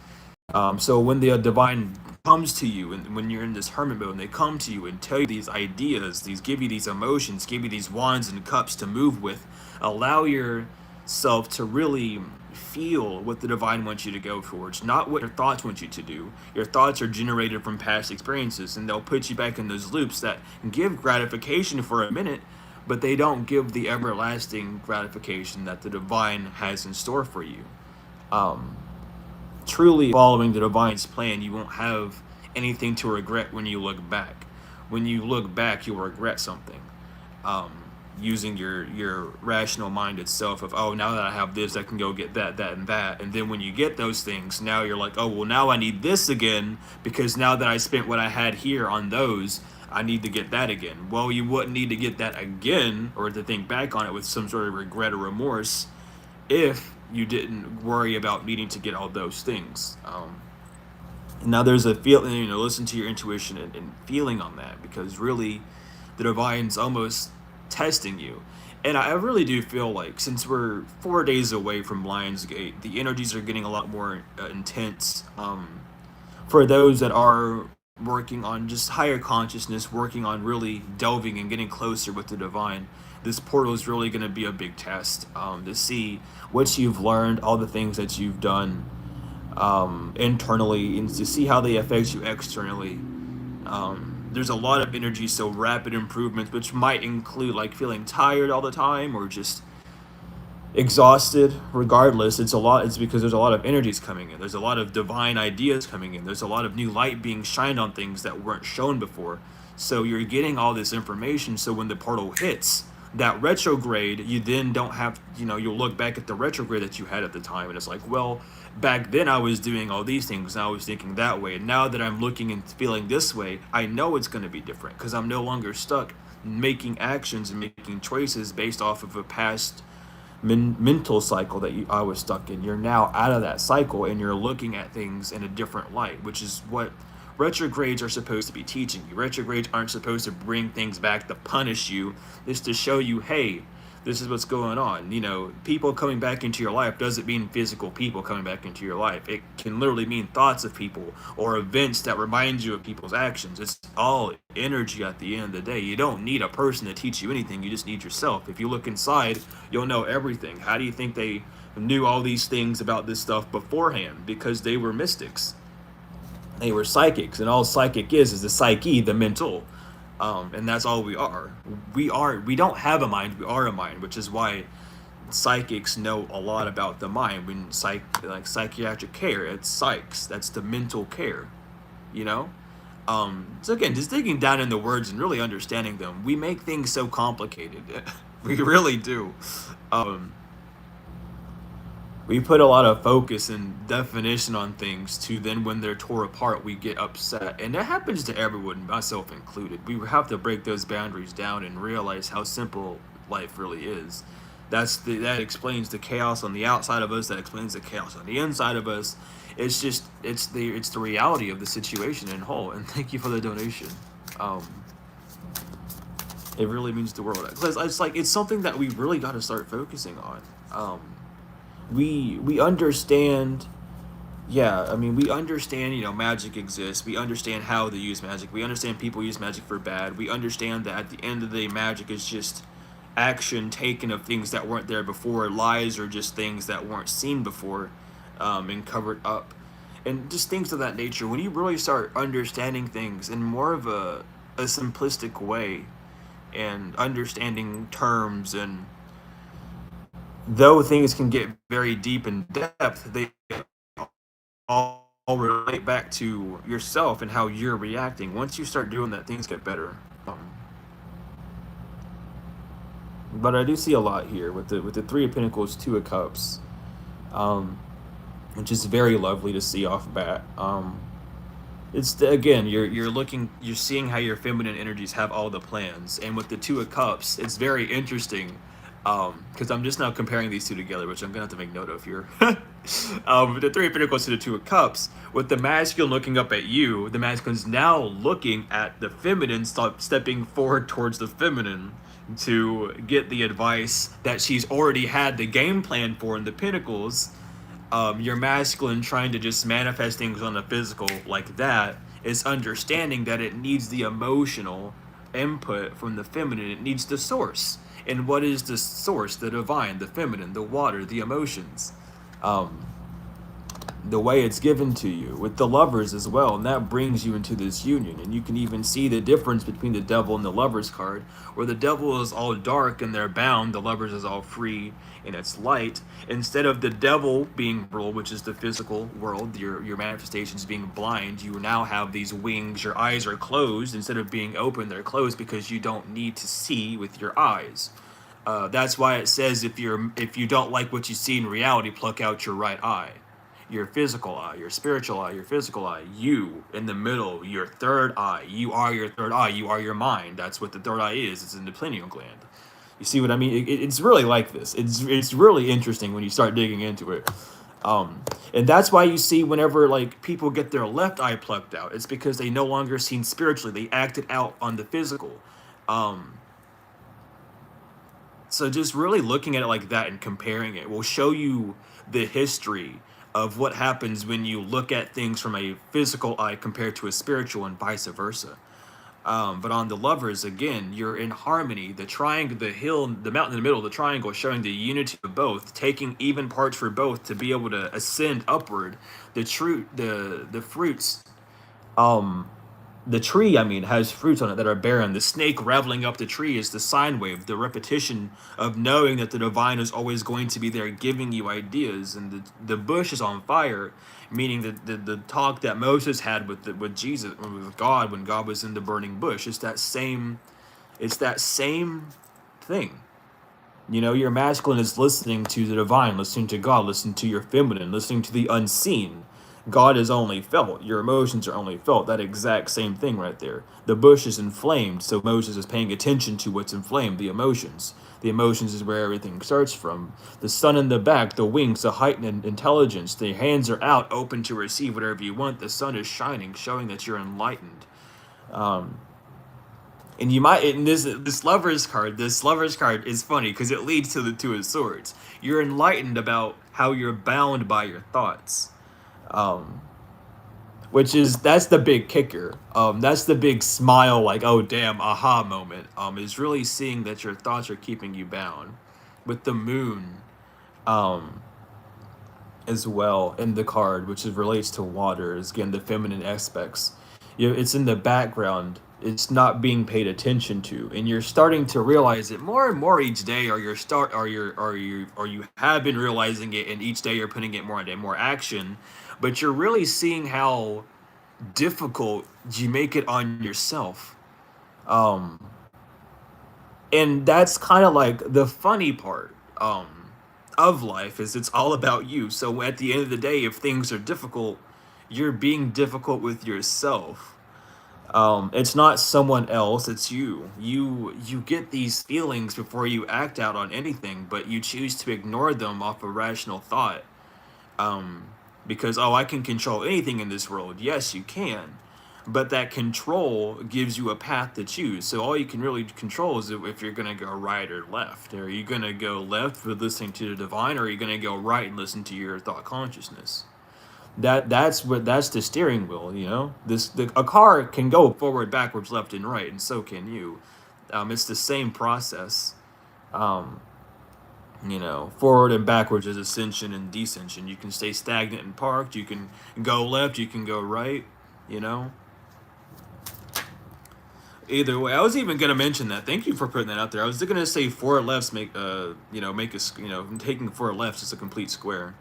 So when the divine comes to you, and when you're in this hermit mode, and they come to you and tell you these ideas, these give you these emotions, give you these wands and cups to move with, allow yourself to really feel what the divine wants you to go towards, not what your thoughts want you to do. Your thoughts are generated from past experiences, and they'll put you back in those loops that give gratification for a minute, but they don't give the everlasting gratification that the divine has in store for you. Um, Truly following the divine's plan, you won't have anything to regret when you look back. When you look back, you'll regret something. Um, Using your rational mind itself of, oh, now that I have this, I can go get that, that, and that. And then when you get those things, now you're like, oh, well, now I need this again, because now that I spent what I had here on those, I need to get that again. Well, you wouldn't need to get that again or to think back on it with some sort of regret or remorse if you didn't worry about needing to get all those things. Now there's a feeling, listen to your intuition and feeling on that, because really the divine's almost testing you. And I really do feel like, since we're 4 days away from Lionsgate, the energies are getting a lot more intense. For those that are working on just higher consciousness, working on really delving and getting closer with the divine, this portal is really going to be a big test, to see what you've learned, all the things that you've done internally, and to see how they affect you externally. There's a lot of energy, so rapid improvements, which might include like feeling tired all the time or just exhausted. Regardless, it's because there's a lot of energies coming in, there's a lot of divine ideas coming in, there's a lot of new light being shined on things that weren't shown before. So you're getting all this information, so when the portal hits that retrograde, you then don't have, you'll look back at the retrograde that you had at the time, and it's like, well, back then I was doing all these things and I was thinking that way, and now that I'm looking and feeling this way, I know it's going to be different, because I'm no longer stuck making actions and making choices based off of a past mental cycle that I was stuck in. You're now out of that cycle, and you're looking at things in a different light, which is what retrogrades are supposed to be teaching you. Retrogrades aren't supposed to bring things back to punish you. It's to show you, hey, this is what's going on. People coming back into your life doesn't mean physical people coming back into your life. It can literally mean thoughts of people or events that remind you of people's actions. It's all energy at the end of the day. You don't need a person to teach you anything. You just need yourself. If you look inside, you'll know everything. How do you think they knew all these things about this stuff beforehand? Because they were mystics. They were psychics, and all psychic is the psyche, the mental. And that's all we are. We don't have a mind, we are a mind, which is why psychics know a lot about the mind. When psychiatric care, it's psychs, that's the mental care, so again, just digging down in the words and really understanding them, we make things so complicated. We really do. We put a lot of focus and definition on things, to then when they're tore apart, we get upset. And that happens to everyone, myself included. We have to break those boundaries down and realize how simple life really is. That explains the chaos on the outside of us, that explains the chaos on the inside of us. It's the reality of the situation in whole. And thank you for the donation. It really means the world. Because it's something that we really got to start focusing on. We understand, we understand, magic exists. We understand how they use magic. We understand people use magic for bad. We understand that at the end of the day, magic is just action taken of things that weren't there before. Lies are just things that weren't seen before, and covered up. And just things of that nature. When you really start understanding things in more of a simplistic way, and understanding terms, and though things can get very deep in depth, they all relate back to yourself and how you're reacting. Once you start doing that, things get better. But I do see a lot here with the Three of Pentacles, Two of Cups, which is very lovely to see off bat. Again, you're seeing how your feminine energies have all the plans, and with the Two of Cups, it's very interesting, because I'm just now comparing these two together, which I'm gonna have to make note of here. The Three of Pentacles to the Two of Cups, with the masculine looking up at you, the masculine's now looking at the feminine, stepping forward towards the feminine to get the advice that she's already had the game plan for in the Pentacles. Your masculine trying to just manifest things on the physical like that is understanding that it needs the emotional input from the feminine. It needs the source. And what is the source? The divine, the feminine, the water, the emotions. Um, the way it's given to you with the lovers as well, and that brings you into this union. And you can even see the difference between the devil and the lovers card, where the devil is all dark and they're bound, the lovers is all free and it's light. Instead of the devil being ruled, which is the physical world, your manifestations being blind, you now have these wings. Your eyes are closed. Instead of being open, they're closed because you don't need to see with your eyes. That's why it says if you don't like what you see in reality, pluck out your right eye, your physical eye, your spiritual eye, your physical eye, you in the middle, your third eye. You are your third eye. You are your mind. That's what the third eye is. It's in the pineal gland. You see what I mean? It's really like this. It's really interesting when you start digging into it. And that's why you see whenever like people get their left eye plucked out, it's because they no longer seen spiritually. They acted out on the physical. Um, so just really looking at it like that and comparing it will show you the history of what happens when you look at things from a physical eye compared to a spiritual and vice versa. But on the lovers, again, you're in harmony. The triangle, the hill, the mountain in the middle, the triangle showing the unity of both, taking even parts for both to be able to ascend upward. The fruits, um, the tree, I mean, has fruits on it that are barren. The snake raveling up the tree is the sine wave, the repetition of knowing that the divine is always going to be there giving you ideas. And the bush is on fire, meaning that the talk that Moses had with Jesus, with God, when God was in the burning bush. It's that same thing. You know, your masculine is listening to the divine, listening to God, listening to your feminine, listening to the unseen. God is only felt. Your emotions are only felt. That exact same thing right there. The bush is inflamed, so Moses is paying attention to what's inflamed, the emotions. The emotions is where everything starts from. The sun in the back, the wings, the heightened intelligence. The hands are out, open to receive whatever you want. The sun is shining, showing that you're enlightened. Um, and you might, in this lovers card is funny because it leads to the Two of Swords. You're enlightened about how you're bound by your thoughts. Um, that's the big kicker. That's the big smile, like, oh damn, aha moment. Is really seeing that your thoughts are keeping you bound. With the moon, um, as well in the card, which is, relates to water, is again the feminine aspects. It's in the background. It's not being paid attention to, and you're starting to realize it more and more each day. Or you have been realizing it, and each day you're putting it more into more action. But you're really seeing how difficult you make it on yourself. Um, and that's kind of like the funny part of life is it's all about you. So at the end of the day, if things are difficult, you're being difficult with yourself. It's not someone else, it's you. You get these feelings before you act out on anything, but you choose to ignore them off a rational thought. um, because, oh, I can control anything in this world. Yes, you can, but that control gives you a path to choose. So all you can really control is if you're gonna go right or left. Are you gonna go left with listening to the divine, or are you gonna go right and listen to your thought consciousness? That's the steering wheel. You know, a car can go forward, backwards, left, and right, and so can you. It's the same process. Um, Forward and backwards is ascension and descension. You can stay stagnant and parked. You can go left. You can go right. You know. Either way, I was even gonna mention that. Thank you for putting that out there. I was gonna say four lefts make taking four lefts is a complete square.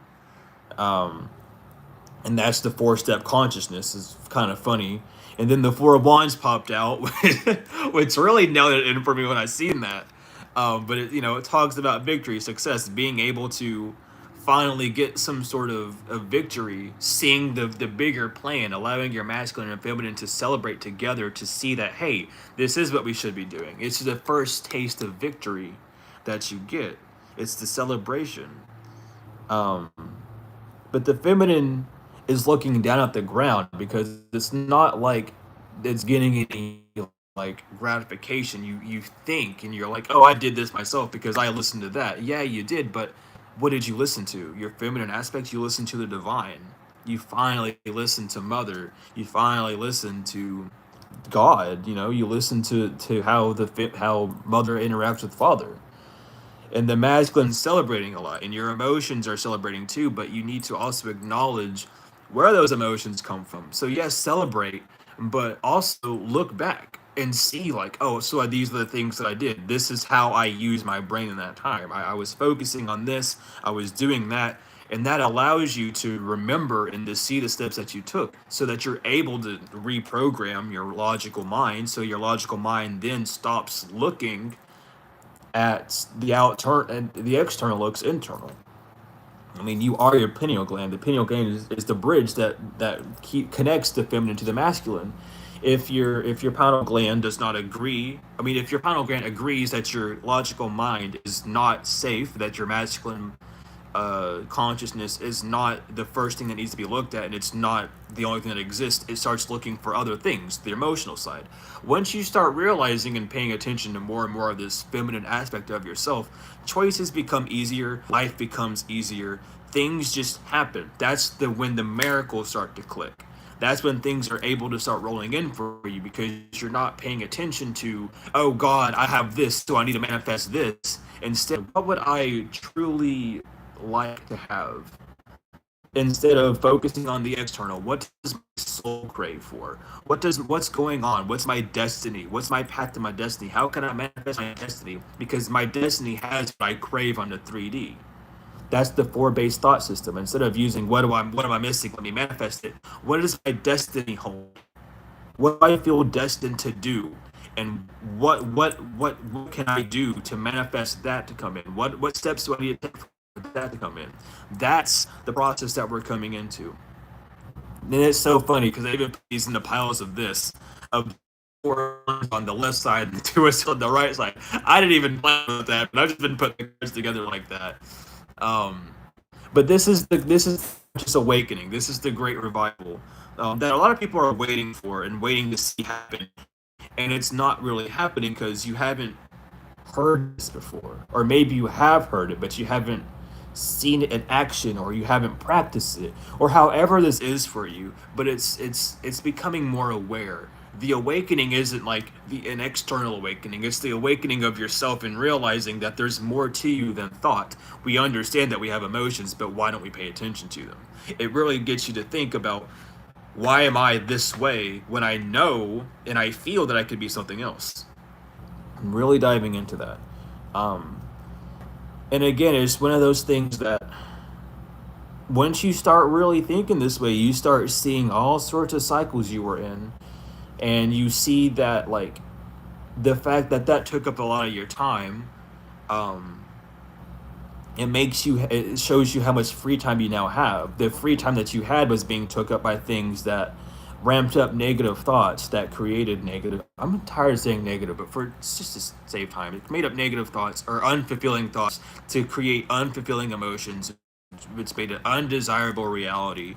Um, and that's the four-step consciousness. Is kind of funny. And then the Four of Wands popped out, which really nailed it in for me when I seen that. But it talks about victory, success, being able to finally get some sort of victory, seeing the bigger plan, allowing your masculine and feminine to celebrate together to see that, hey, this is what we should be doing. It's the first taste of victory that you get. It's the celebration. Um, but the feminine is looking down at the ground because it's not like it's getting any like gratification. You think and you're like, oh, I did this myself because I listened to that. Yeah, you did, but what did you listen to? Your feminine aspects. You listen to the divine. You finally listen to mother. You finally listen to God. You know, you listen to how how mother interacts with father, and the masculine's celebrating a lot, and your emotions are celebrating too, but you need to also acknowledge where those emotions come from. So yes, celebrate, but also look back and see like, oh, so these are the things that I did. This is how I used my brain in that time. I was focusing on this, I was doing that, and that allows you to remember and to see the steps that you took so that you're able to reprogram your logical mind, so your logical mind then stops looking at the external looks internal. I mean, you are your pineal gland. The pineal gland is the bridge connects the feminine to the masculine. If your pineal gland does not agree, I mean, if your pineal gland agrees that your logical mind is not safe, that your masculine consciousness is not the first thing that needs to be looked at, and it's not the only thing that exists, it starts looking for other things, the emotional side. Once you start realizing and paying attention to more and more of this feminine aspect of yourself, choices become easier, life becomes easier, things just happen. That's the when the miracles start to click. That's when things are able to start rolling in for you because you're not paying attention to, oh God, I have this, so I need to manifest this. Instead, what would I truly like to have? Instead of focusing on the external, what does my soul crave for? What's going on? What's my destiny? What's my path to my destiny? How can I manifest my destiny? Because my destiny has what I crave on the 3D. That's the four base thought system. Instead of using what am I missing? Let me manifest it. What does my destiny hold? What do I feel destined to do? And what can I do to manifest that to come in? What steps do I need to take for that to come in? That's the process that we're coming into. And it's so funny because they even put these in the piles of this of four on the left side and two is on the right side. I didn't even plan with that, but I've just been putting the cards together like that. Um, but this is just awakening. This is the great revival that a lot of people are waiting for and waiting to see happen, and it's not really happening because you haven't heard this before, or maybe you have heard it, but you haven't seen it in action, or you haven't practiced it, or however this is for you. But it's becoming more aware. The awakening isn't like an external awakening. It's the awakening of yourself and realizing that there's more to you than thought. We understand that we have emotions, but why don't we pay attention to them? It really gets you to think about, why am I this way when I know and I feel that I could be something else? I'm really diving into that. Um, and again, it's one of those things that once you start really thinking this way, you start seeing all sorts of cycles you were in, and you see that like the fact that that took up a lot of your time, um, it shows you how much free time you now have. The free time that you had was being took up by things that ramped up negative thoughts, that created negative, I'm tired of saying negative, but for just to save time, it made up negative thoughts or unfulfilling thoughts to create unfulfilling emotions, which made an undesirable reality.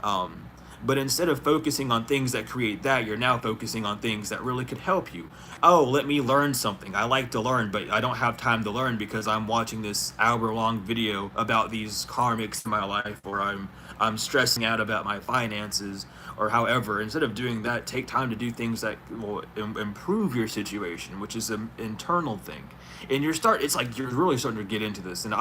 um, but instead of focusing on things that create that, you're now focusing on things that really could help you. Oh, let me learn something. I like to learn, but I don't have time to learn because I'm watching this hour-long video about these karmics in my life, or I'm stressing out about my finances, or however. Instead of doing that, take time to do things that will improve your situation, which is an internal thing. And it's like you're really starting to get into this. And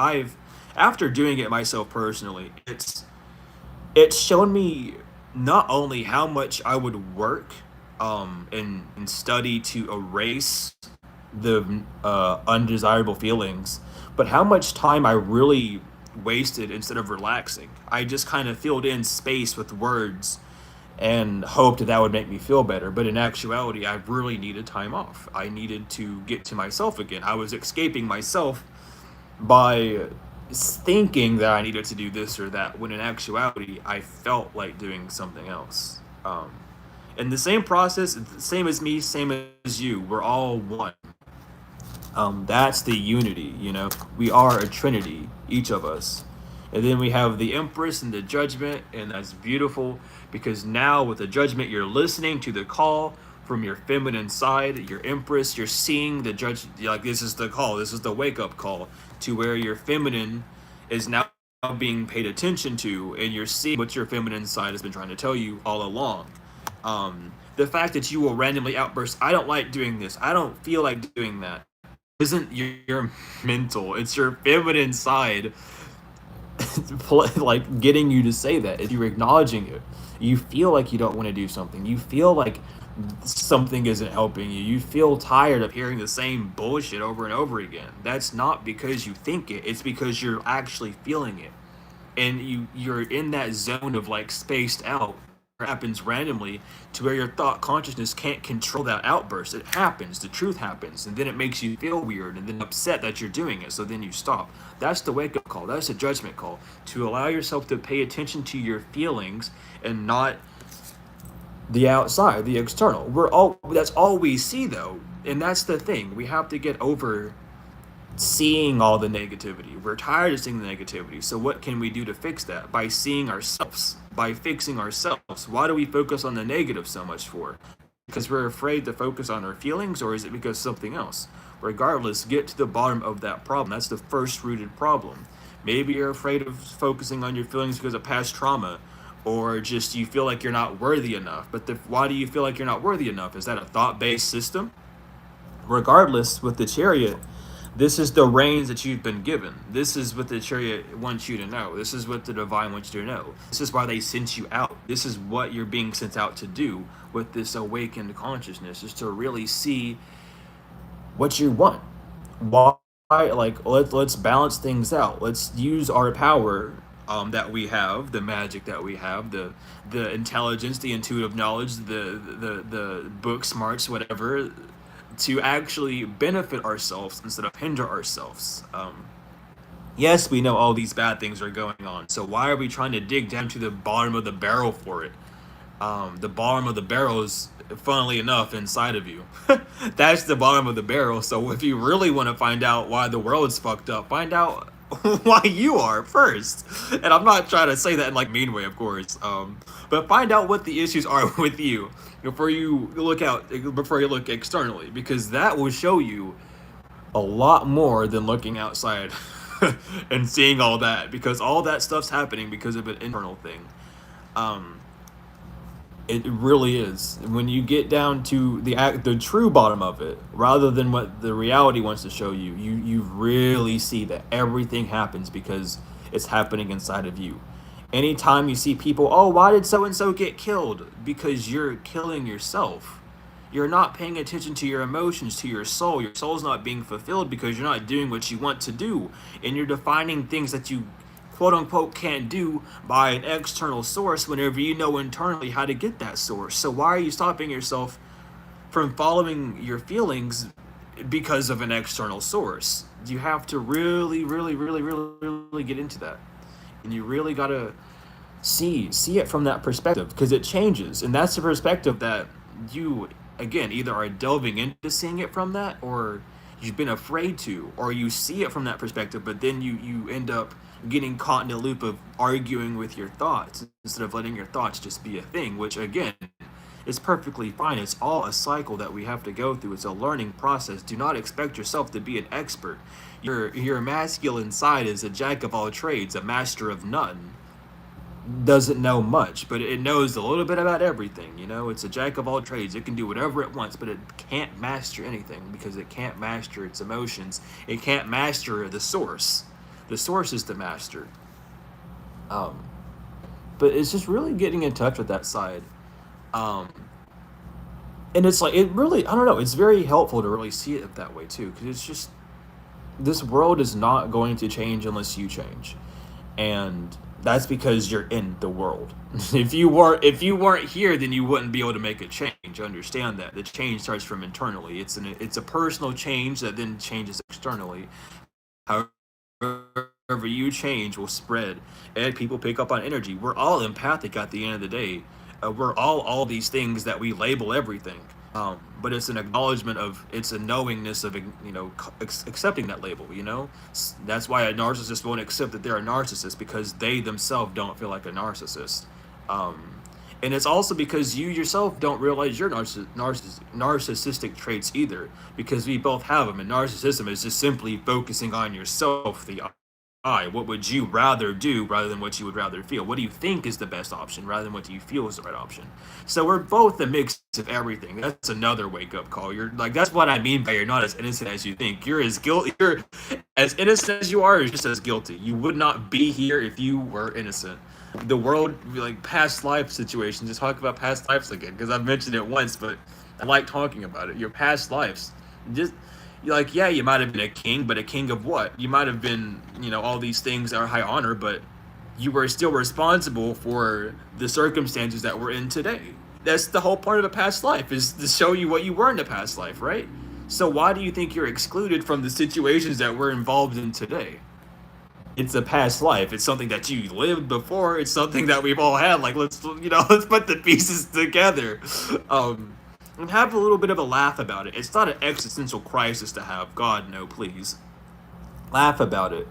after doing it myself personally, it's shown me not only how much I would work and study to erase the undesirable feelings, but how much time I really wasted instead of relaxing. I just kind of filled in space with words and hoped that would make me feel better. But in actuality, I really needed time off. I needed to get to myself again. I was escaping myself by thinking that I needed to do this or that, when in actuality I felt like doing something else. And the same process, same as me, same as you, we're all one. That's the unity, you know. We are a trinity, each of us. And then we have the Empress and the Judgment, and that's beautiful because now with the Judgment, you're listening to the call from your feminine side, your Empress. You're seeing the Judge, like this is the call, this is the wake up call to where your feminine is now being paid attention to, and you're seeing what your feminine side has been trying to tell you all along. The fact that you will randomly outburst, I don't like doing this, I don't feel like doing that, isn't your mental, it's your feminine side like getting you to say that. If you're acknowledging it, you feel like you don't want to do something, you feel like something isn't helping you, you feel tired of hearing the same bullshit over and over again. That's not because you think it, it's because you're actually feeling it. And you're in that zone of like spaced out, happens randomly, to where your thought consciousness can't control that outburst. It happens, the truth happens, and then it makes you feel weird and then upset that you're doing it, so then you stop. That's the wake up call, that's the judgment call, to allow yourself to pay attention to your feelings and not the outside, the external. That's all we see though, and that's the thing. We have to get over seeing all the negativity. We're tired of seeing the negativity. So what can we do to fix that? By seeing ourselves, by fixing ourselves. Why do we focus on the negative so much for? Because we're afraid to focus on our feelings, or is it because something else? Regardless, get to the bottom of that problem. That's the first rooted problem. Maybe you're afraid of focusing on your feelings because of past trauma, or just you feel like you're not worthy enough. But why do you feel like you're not worthy enough? Is that a thought-based system? Regardless, with the chariot, this is the reins that you've been given. This is what the chariot wants you to know. This is what the divine wants you to know. This is why they sent you out. This is what you're being sent out to do with this awakened consciousness, is to really see what you want. Why, like, let's balance things out. Let's use our power that we have, the magic that we have, the intelligence, the intuitive knowledge, the book smarts, whatever, to actually benefit ourselves instead of hinder ourselves. Yes, we know all these bad things are going on, so why are we trying to dig down to the bottom of the barrel for it? The bottom of the barrel is, funnily enough, inside of you. That's the bottom of the barrel. So if you really want to find out why the world's fucked up, find out why you are first. And I'm not trying to say that in like mean way, of course. But find out what the issues are with you before you look externally, because that will show you a lot more than looking outside and seeing all that, because all that stuff's happening because of an internal thing. It really is. When you get down to the true bottom of it, rather than what the reality wants to show you, you really see that everything happens because it's happening inside of you. Anytime you see people, oh, why did so and so get killed? Because you're killing yourself. You're not paying attention to your emotions, to your soul. Your soul's not being fulfilled because you're not doing what you want to do, and you're defining things that you quote unquote can't do by an external source whenever you know internally how to get that source. So why are you stopping yourself from following your feelings because of an external source? You have to really, really, really, really, really get into that, and you really gotta see it from that perspective, because it changes, and that's the perspective that you, again, either are delving into seeing it from that, or you've been afraid to, or you see it from that perspective, but then you end up getting caught in a loop of arguing with your thoughts instead of letting your thoughts just be a thing, which again is perfectly fine. It's all a cycle that we have to go through. It's a learning process. Do not expect yourself to be an expert. Your masculine side is a jack of all trades, a master of none. Doesn't know much, but it knows a little bit about everything. You know, it's a jack of all trades. It can do whatever it wants, but it can't master anything because it can't master its emotions. It can't master the source. The source is the master. But it's just really getting in touch with that side. Um, and it's like, it really, I don't know, it's very helpful to really see it that way too, because it's just, this world is not going to change unless you change. And that's because you're in the world. If you weren't here, then you wouldn't be able to make a change. Understand that the change starts from internally. It's a personal change that then changes externally. However, wherever you change will spread, and people pick up on energy. We're all empathic at the end of the day. We're all these things that we label everything. But it's an acknowledgement of, it's a knowingness of, accepting that label. That's why a narcissist won't accept that they're a narcissist, because they themselves don't feel like a narcissist. Um, and it's also because you yourself don't realize your narcissistic traits either, because we both have them. And narcissism is just simply focusing on yourself, the I. What would you rather do rather than what you would rather feel? What do you think is the best option rather than what do you feel is the right option? So we're both a mix of everything. That's another wake up call. You're like, that's what I mean by you're not as innocent as you think. You're as guilty. You're as innocent as you are, is just as guilty. You would not be here if you were innocent. The world, like past life situations, just talk about past lives again, because I've mentioned it once, but I like talking about it. Your past lives, just you're like, yeah, you might have been a king, but a king of what? You might have been, all these things that are high honor, but you were still responsible for the circumstances that we're in today. That's the whole part of a past life, is to show you what you were in the past life, right? So why do you think you're excluded from the situations that we're involved in today? It's a past life. It's something that you lived before. It's something that we've all had. Like, let's put the pieces together. And have a little bit of a laugh about it. It's not an existential crisis to have. God, no, please. Laugh about it.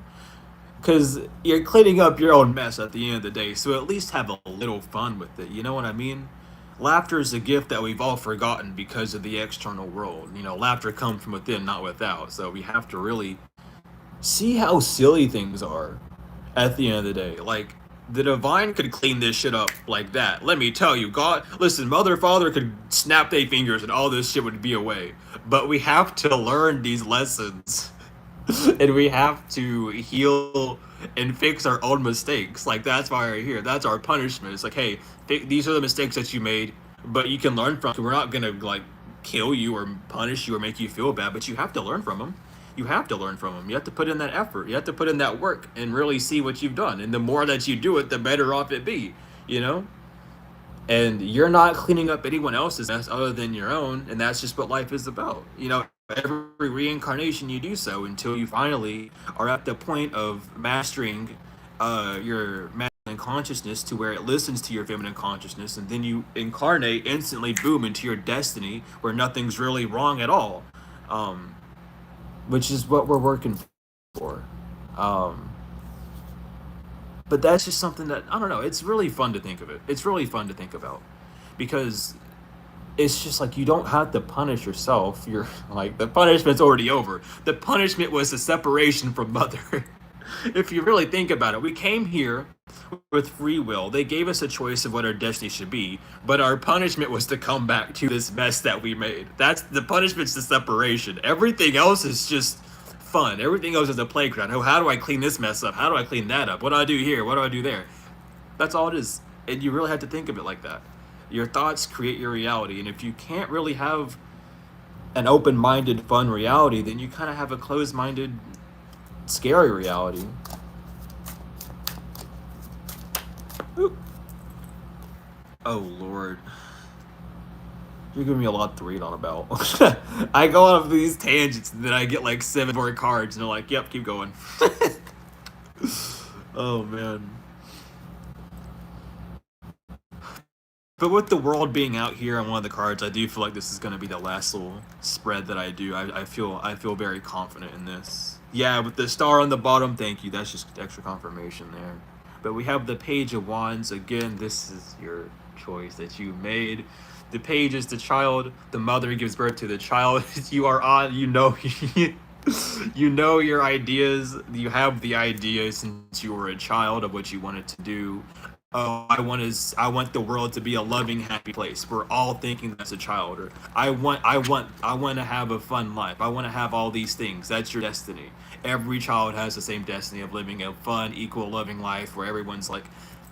Because you're cleaning up your own mess at the end of the day, so at least have a little fun with it. You know what I mean? Laughter is a gift that we've all forgotten because of the external world. Laughter comes from within, not without. So we have to really see how silly things are at the end of the day. Like, the divine could clean this shit up like that. Let me tell you, God, listen, Mother, Father could snap their fingers and all this shit would be away. But we have to learn these lessons. And we have to heal and fix our own mistakes. Like, that's why we're here. That's our punishment. It's like, hey, these are the mistakes that you made, but you can learn from them. We're not gonna, like, kill you or punish you or make you feel bad, but you have to learn from them. You have to learn from them. You have to put in that effort. You have to put in that work and really see what you've done. And the more that you do it, the better off it be, And you're not cleaning up anyone else's mess other than your own. And that's just what life is about. Every reincarnation you do so until you finally are at the point of mastering your masculine consciousness to where it listens to your feminine consciousness. And then you incarnate instantly, boom, into your destiny where nothing's really wrong at all. Which is what we're working for. But that's just something that, I don't know, it's really fun to think of it. It's really fun to think about. Because it's just like, you don't have to punish yourself. You're like, the punishment's already over. The punishment was the separation from Mother. If you really think about it, we came here with free will. They gave us a choice of what our destiny should be, but our punishment was to come back to this mess that we made. That's the punishment's the separation. Everything else is just fun. Everything else is a playground. Oh, how do I clean this mess up? How do I clean that up? What do I do here? What do I do there? That's all it is. And you really have to think of it like that. Your thoughts create your reality, and if you can't really have an open-minded, fun reality, then you kind of have a closed-minded, scary reality. Oop. Oh Lord, you're giving me a lot to read on about. I go off these tangents and then I get like 7 more cards and they're like, yep, keep going. Oh man. But with the world being out here on one of the cards, I do feel like this is going to be the last little spread that I do. I feel very confident in this. Yeah, with the star on the bottom, thank you. That's just extra confirmation there. But we have the Page of Wands. Again, this is your choice that you made. The page is the child. The mother gives birth to the child. You are on, you know your ideas. You have the idea since you were a child of what you wanted to do. Oh, I want the world to be a loving, happy place. We're all thinking that's a child. Or I want to have a fun life. I want to have all these things. That's your destiny. Every child has the same destiny of living a fun, equal, loving life where everyone's like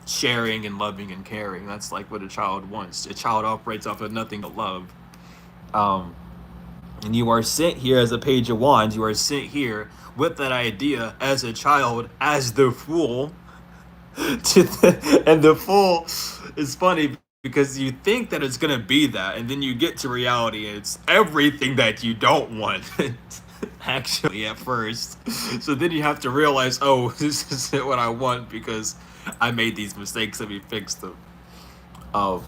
sharing and loving and caring. That's like what a child wants. A child operates off of nothing but love. And you are sent here as a Page of Wands. You are sent here with that idea as a child, as the fool. And the fool is funny because you think that it's gonna be that, and then you get to reality and it's everything that you don't want. actually, at first. So then you have to realize, oh, this isn't what I want because I made these mistakes. Let me fix them. Um,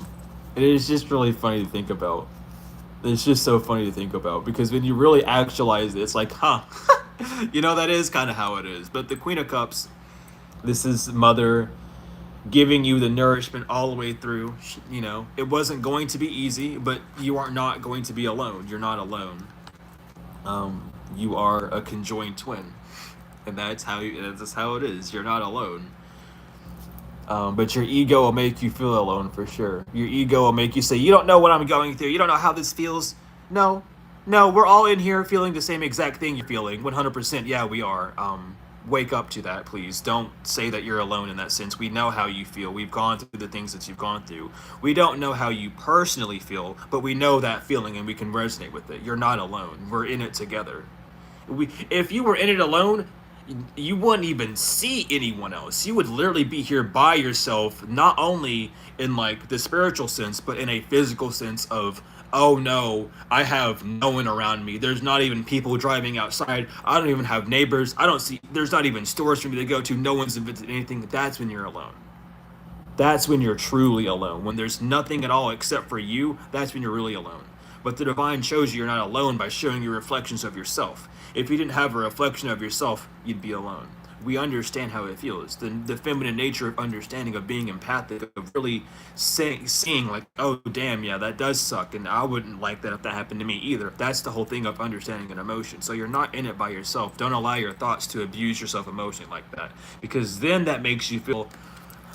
and it's just really funny to think about. It's just so funny to think about because when you really actualize it, it's like, huh, that is kind of how it is. But the Queen of Cups, this is Mother giving you the nourishment all the way through. It wasn't going to be easy, but you are not going to be alone. You're not alone. You are a conjoined twin, and that's how it is. You're not alone. But your ego will make you feel alone for sure. Your ego will make you say, "You don't know what I'm going through. You don't know how this feels." No, no, we're all in here feeling the same exact thing you're feeling. 100%. Yeah, we are. Wake up to that, please. Don't say that you're alone in that sense. We know how you feel. We've gone through the things that you've gone through. We don't know how you personally feel, but we know that feeling and we can resonate with it. You're not alone. We're in it together. If you were in it alone, you wouldn't even see anyone else. You would literally be here by yourself, not only in like the spiritual sense, but in a physical sense of, oh no, I have no one around me. There's not even people driving outside. I don't even have neighbors. There's not even stores for me to go to. No one's invented anything. That's when you're alone. That's when you're truly alone. When there's nothing at all except for you, that's when you're really alone. But the divine shows you're not alone by showing you reflections of yourself. If you didn't have a reflection of yourself, you'd be alone. We understand how it feels. The feminine nature of understanding, of being empathic, of really seeing like, oh, damn, yeah, that does suck. And I wouldn't like that if that happened to me either. That's the whole thing of understanding an emotion. So you're not in it by yourself. Don't allow your thoughts to abuse yourself emotionally like that. Because then that makes you feel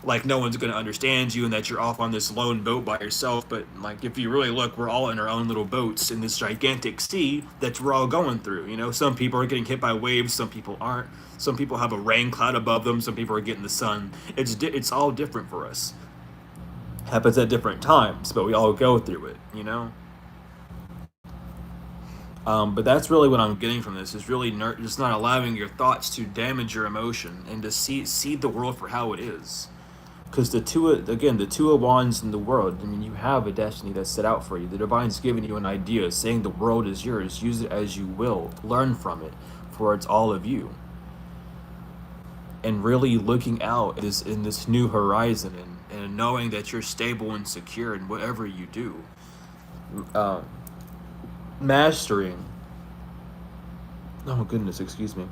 like no one's going to understand you and that you're off on this lone boat by yourself. But like if you really look, we're all in our own little boats in this gigantic sea that we're all going through. Some people are getting hit by waves, some people aren't. Some people have a rain cloud above them, some people are getting the sun. It's all different for us. Happens at different times, but we all go through it. But that's really what I'm getting from this, is really just not allowing your thoughts to damage your emotion and to see the world for how it is. Because the two of wands in the world, I mean, you have a destiny that's set out for you. The divine's giving you an idea, saying the world is yours. Use it as you will. Learn from it, for it's all of you. And really looking out in this new horizon, and knowing that you're stable and secure in whatever you do. Uh, Mastering. Oh goodness, excuse me.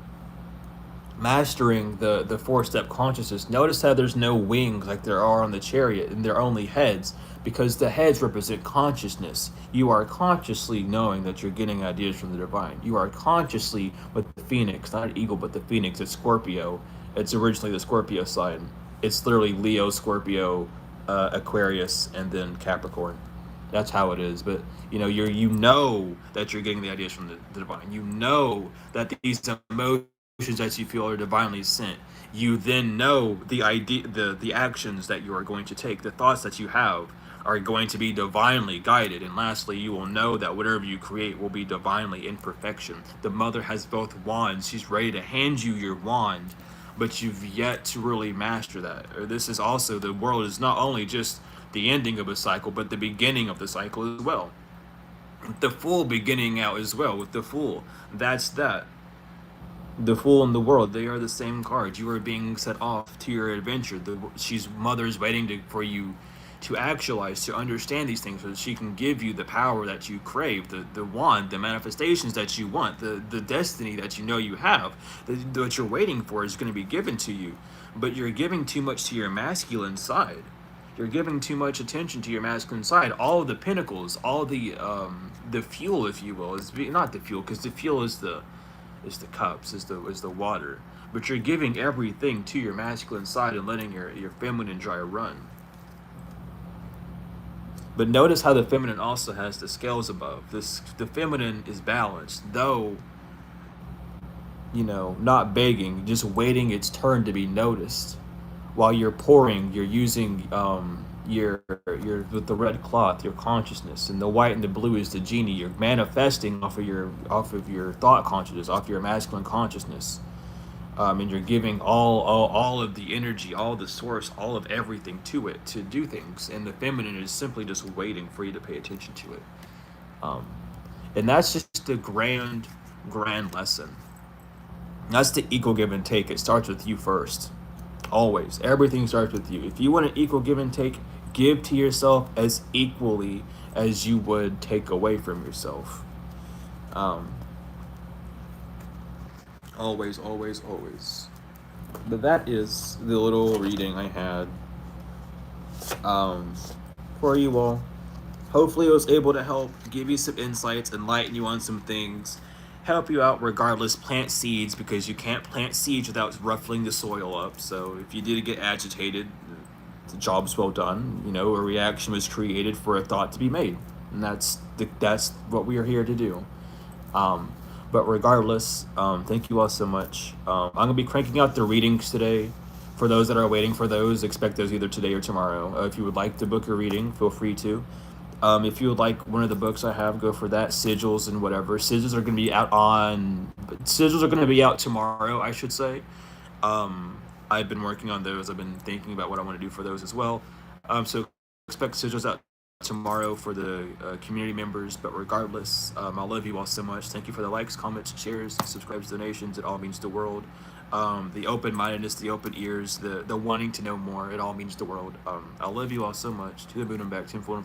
Mastering the four-step consciousness. Notice how there's no wings like there are on the chariot, and they're only heads, because the heads represent consciousness. You are consciously knowing that you're getting ideas from the divine. You are consciously with the phoenix, not an eagle, but the phoenix. It's Scorpio. It's originally the Scorpio sign. It's literally Leo, Scorpio, Aquarius, and then Capricorn. That's how it is. But you know that you're getting the ideas from the divine. You know that these emotions that you feel are divinely sent. You then know the actions that you are going to take, the thoughts that you have are going to be divinely guided. And lastly, you will know that whatever you create will be divinely in perfection. The mother has both wands. She's ready to hand you your wand, but you've yet to really master that. Or this is also, the world is not only just the ending of a cycle, but the beginning of the cycle as well. The Fool beginning out as well with the Fool. That's that. The Fool and the World, they are the same card. You are being set off to your adventure. She's mother's waiting for you to actualize, to understand these things, so that she can give you the power that you crave, the wand, the manifestations that you want, the destiny that you know you have, that you're waiting for is going to be given to you. But you're giving too much to your masculine side. You're giving too much attention to your masculine side. All of the pinnacles, all the fuel, if you will, is not the fuel, because the fuel is the cups, is the water. But you're giving everything to your masculine side and letting your feminine dry run. But notice how the feminine also has the scales above. The feminine is balanced, though not begging, just waiting its turn to be noticed. While you're pouring, you're using your with the red cloth, your consciousness, and the white and the blue is the genie. You're manifesting off of your thought consciousness, off your masculine consciousness, and you're giving all of the energy, all the source, all of everything to it to do things. And the feminine is simply just waiting for you to pay attention to it. And that's just the grand grand lesson. That's the equal give and take. It starts with you first. Always. Everything starts with you. If you want an equal give and take, give to yourself as equally as you would take away from yourself. Um, always, always, always. But that is the little reading I had um, for you all. Hopefully, it was able to help give you some insights, enlighten you on some things, help you out regardless. Plant seeds because you can't plant seeds without ruffling the soil up. So if you did get agitated, the job's well done. You know, a reaction was created for a thought to be made, and that's what we are here to do. Um, but regardless, thank you all so much. I'm gonna be cranking out the readings today. For those that are waiting for those, expect those either today or tomorrow. If you would like to book a reading, feel free to. If you would like one of the books I have, go for that. Sigils and whatever. Sigils are going to be out tomorrow, I should say. I've been working on those. I've been thinking about what I want to do for those as well. So expect sigils out tomorrow for the community members. But regardless, I love you all so much. Thank you for the likes, comments, shares, subscribes, donations. It all means the world. The open-mindedness, the open ears, the wanting to know more. It all means the world. I love you all so much. To the moon and back, tenfold.